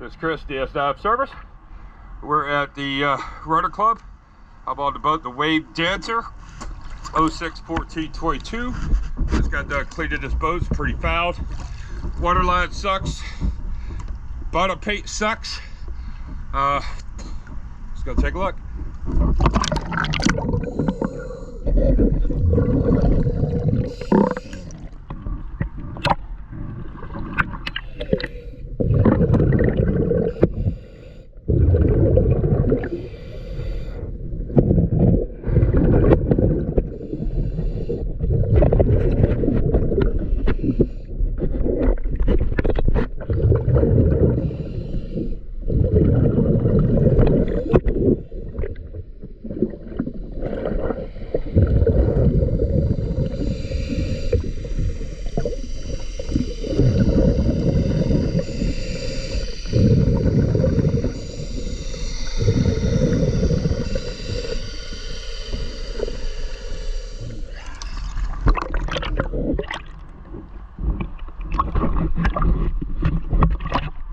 It's Chris, DS Dive Service. We're at the Rudder Club. I'm on the boat, the Wave Dancer, 06-14-22. Just got done cleaning this boat. It's pretty fouled. Waterline sucks. Bottom paint sucks. Let's go take a look.